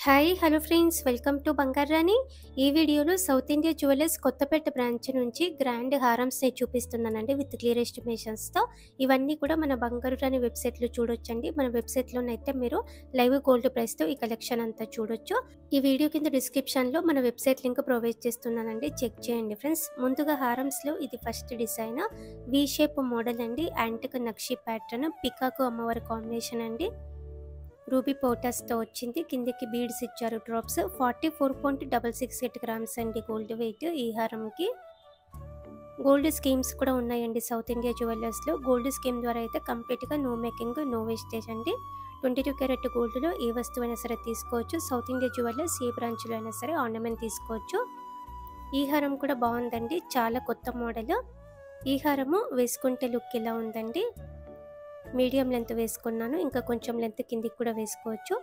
Hi hello friends, welcome to Bangaru Rani. ఈ వీడియోలో South India jewellers Kothapeta branch నుంచి గ్రాండ్ హారమ్స్ని చూపిస్తున్నానండి విత్ క్లియర్ ఎస్టిమేషన్స్తో. ఇవన్నీ కూడా మన బంగారు రాణి వెబ్సైట్లో చూడొచ్చండి. మన వెబ్సైట్లోనైతే మీరు లైవ్ గోల్డ్ ప్రైస్తో ఈ కలెక్షన్ అంతా చూడొచ్చు. ఈ వీడియో కింద డిస్క్రిప్షన్లో మన వెబ్సైట్ లింక్ ప్రొవైడ్ చేస్తున్నానండి, చెక్ చేయండి ఫ్రెండ్స్. ముందుగా హారమ్స్లో ఇది first design V shape model అండి. యాంటిక్ నక్షి ప్యాటర్న్, పికాకు అమ్మవారి కాంబినేషన్ అండి. రూబీ పోటాస్తో వచ్చింది. కిందకి బీడ్స్ ఇచ్చారు డ్రాప్స్. 44.668 గ్రామ్స్ అండి గోల్డ్ వెయిట్. ఈ హారంకి గోల్డ్ స్కీమ్స్ కూడా ఉన్నాయండి సౌత్ ఇండియా జ్యువెలర్స్లో. గోల్డ్ స్కీమ్ ద్వారా అయితే కంప్లీట్గా నో మేకింగ్, నో వేస్టేజ్ అండి. 22 క్యారెట్ గోల్డ్లో ఏ వస్తువైనా సరే తీసుకోవచ్చు. సౌత్ ఇండియా జ్యువెలర్స్ ఏ బ్రాంచ్లో అయినా సరే ఆర్నమెంట్ తీసుకోవచ్చు. ఈ హారం కూడా బాగుందండి, చాలా కొత్త మోడల్. ఈ హారము వేసుకుంటే లుక్ ఇలా ఉందండి. మీడియం లెంత్ వేసుకున్నాను, ఇంకా కొంచెం లెంత్ కిందికి కూడా వేసుకోవచ్చు.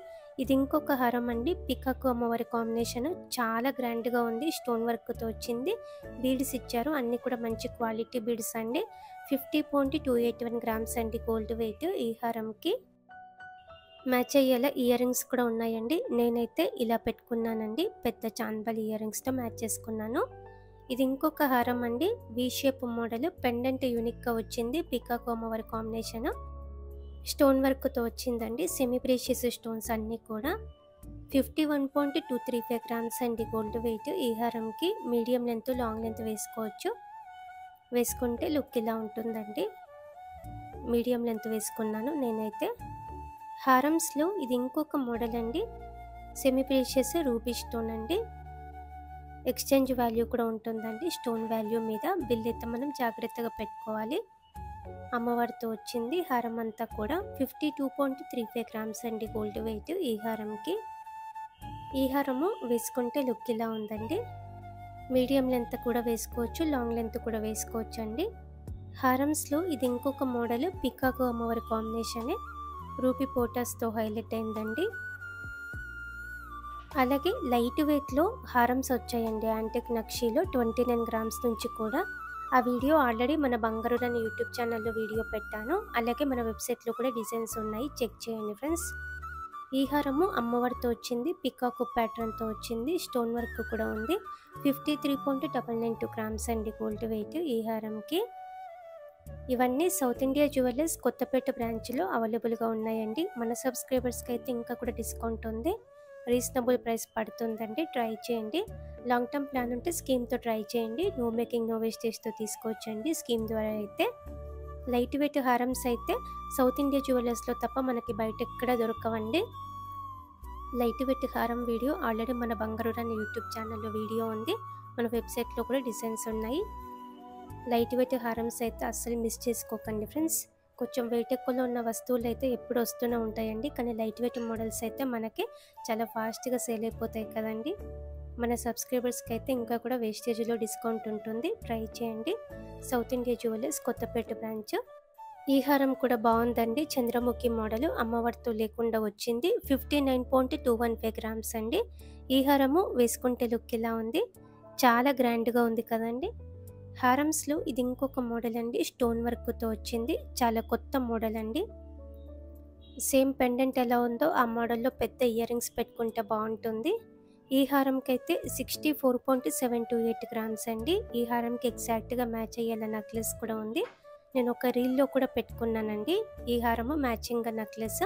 ఇది ఇంకొక హారం అండి, పికాకు అమ్మవారి కాంబినేషన్. చాలా గ్రాండ్గా ఉంది, స్టోన్ వర్క్తో వచ్చింది. బీడ్స్ ఇచ్చారు, అన్నీ కూడా మంచి క్వాలిటీ బీడ్స్ అండి. 50.281 గ్రామ్స్ అండి గోల్డ్ వెయిట్. ఈ హారంకి మ్యాచ్ అయ్యేలా ఇయర్ రింగ్స్ కూడా ఉన్నాయండి. నేనైతే ఇలా పెట్టుకున్నానండి, పెద్ద చాన్బల్ ఇయర్ రింగ్స్తో మ్యాచ్ చేసుకున్నాను. ఇది ఇంకొక హారం అండి, వి షేప్ మోడల్. పెండెంట్ యూనిక్గా వచ్చింది, పికాకు అమ్మవారి కాంబినేషన్. స్టోన్ వర్క్తో వచ్చిందండి, సెమీ ప్రీషియస్ స్టోన్స్ అన్నీ కూడా. 51.235 గ్రామ్స్ అండి గోల్డ్ వెయిట్. ఈ హారంకి మీడియం లెంత్, లాంగ్ లెంత్ వేసుకోవచ్చు. వేసుకుంటే లుక్ ఇలా ఉంటుందండి. మీడియం లెంత్ వేసుకున్నాను నేనైతే. హారమ్స్లో ఇది ఇంకొక మోడల్ అండి, సెమీ ప్రీషియస్ రూబీ స్టోన్ అండి. ఎక్స్చేంజ్ వాల్యూ కూడా ఉంటుందండి. స్టోన్ వాల్యూ మీద బిల్ అయితే మనం జాగ్రత్తగా పెట్టుకోవాలి. అమ్మవారితో వచ్చింది హారం అంతా కూడా. 52.35 గ్రామ్స్ అండి గోల్డ్ వెయిట్. ఈ హారంకి ఈ హారము వేసుకుంటే లుక్ ఇలా ఉందండి. మీడియం లెంత్ కూడా వేసుకోవచ్చు, లాంగ్ లెంత్ కూడా వేసుకోవచ్చు అండి. హారమ్స్లో ఇది ఇంకొక మోడల్, పికాకు అమ్మవారి కాంబినేషనే. రూపీ పోటాస్తో హైలైట్ అయిందండి. అలాగే లైట్ వెయిట్లో హారమ్స్ వచ్చాయండి యాంటిక్ నక్షీలో 29 గ్రామ్స్ నుంచి కూడా. ఆ వీడియో ఆల్రెడీ మన బంగారు రాణి యూట్యూబ్ ఛానల్లో వీడియో పెట్టాను. అలాగే మన వెబ్సైట్లో కూడా డిజైన్స్ ఉన్నాయి, చెక్ చేయండి ఫ్రెండ్స్. ఈ హారము అమ్మవారితో వచ్చింది, పికాకు ప్యాటర్న్తో వచ్చింది, స్టోన్ వర్క్ కూడా ఉంది. 53.992 గ్రామ్స్ అండి గోల్డ్ వెయిట్. ఈ హారంకి ఇవన్నీ సౌత్ ఇండియా జ్యువెలర్స్ కొత్తపేట బ్రాంచ్లో అవైలబుల్గా ఉన్నాయండి. మన సబ్స్క్రైబర్స్కి అయితే ఇంకా కూడా డిస్కౌంట్ ఉంది, రీజనబుల్ ప్రైస్ పడుతుందండి, ట్రై చేయండి. లాంగ్ టర్మ్ ప్లాన్ ఉంటే స్కీమ్తో ట్రై చేయండి. నో మేకింగ్, నో వేస్టేజ్తో తీసుకోవచ్చండి స్కీమ్ ద్వారా అయితే. లైట్ వెయిట్ హారమ్స్ అయితే సౌత్ ఇండియా జ్యువెలర్స్లో తప్ప మనకి బయట ఎక్కడ దొరకవండి. లైట్ వెయిట్ హారం వీడియో ఆల్రెడీ మన బంగారు రాణి యూట్యూబ్ ఛానల్లో వీడియో ఉంది, మన వెబ్సైట్లో కూడా డిజైన్స్ ఉన్నాయి. లైట్ వెయిట్ హారమ్స్ అయితే అస్సలు మిస్ చేసుకోకండి ఫ్రెండ్స్. కొంచెం వెయిట్ ఎక్కువలో ఉన్న వస్తువులు అయితే ఎప్పుడు వస్తూనే ఉంటాయండి, కానీ లైట్ వెయిట్ మోడల్స్ అయితే మనకి చాలా ఫాస్ట్గా సేల్ అయిపోతాయి కదండి. మన సబ్స్క్రైబర్స్కి అయితే ఇంకా కూడా వేస్టేజ్లో డిస్కౌంట్ ఉంటుంది, ట్రై చేయండి. South India jewellers Kothapeta branch. ఈ హారం కూడా బాగుందండి, చంద్రముఖి మోడల్, అమ్మవారితో లేకుండా వచ్చింది. 59.215 గ్రామ్స్ అండి. ఈ హారము వేసుకుంటే లుక్ ఇలా ఉంది, చాలా గ్రాండ్గా ఉంది కదండి. హారమ్స్లో ఇది ఇంకొక మోడల్ అండి, స్టోన్ వర్క్తో వచ్చింది, చాలా కొత్త మోడల్ అండి. సేమ్ పెండెంట్ ఎలా ఉందో ఆ మోడల్లో పెద్ద ఇయర్ రింగ్స్ పెట్టుకుంటే బాగుంటుంది. ఈ హారంకి అయితే 64.728 గ్రామ్స్ అండి. ఈ హారంకి ఎగ్జాక్ట్గా మ్యాచ్ అయ్యేలా నెక్లెస్ కూడా ఉంది. నేను ఒక రీల్లో కూడా పెట్టుకున్నానండి ఈ హారము మ్యాచింగ్ నెక్లెస్.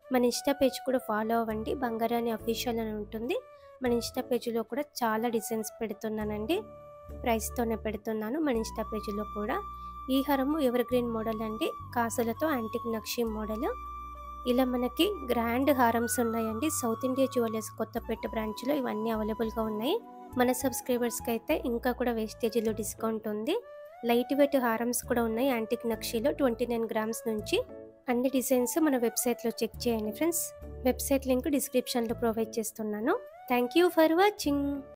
మన ఇన్స్టా పేజ్ కూడా ఫాలో అవ్వండి, బంగారాని అఫీషియల్ అని ఉంటుంది. మన ఇన్స్టా పేజ్లో కూడా చాలా డిజైన్స్ పెడుతున్నానండి, ప్రైస్తోనే పెడుతున్నాను మన ఇన్స్టా పేజీలో కూడా. ఈ హారము ఎవర్ గ్రీన్ మోడల్ అండి, కాసులతో యాంటిక్ నక్షి మోడల్. ఇలా మనకి గ్రాండ్ హారమ్స్ ఉన్నాయండి సౌత్ ఇండియా జ్యువెలర్స్ కొత్తపేట బ్రాంచ్లో. ఇవన్నీ అవైలబుల్గా ఉన్నాయి. మన సబ్స్క్రైబర్స్కి అయితే ఇంకా కూడా వేస్టేజీలో డిస్కౌంట్ ఉంది. లైట్ వెయిట్ హారమ్స్ కూడా ఉన్నాయి యాంటిక్ నక్షిలో 29 గ్రామ్స్ నుంచి. అన్ని డిజైన్స్ మన వెబ్సైట్లో చెక్ చేయండి ఫ్రెండ్స్. వెబ్సైట్ లింక్ డిస్క్రిప్షన్లో ప్రొవైడ్ చేస్తున్నాను. Thank you for watching.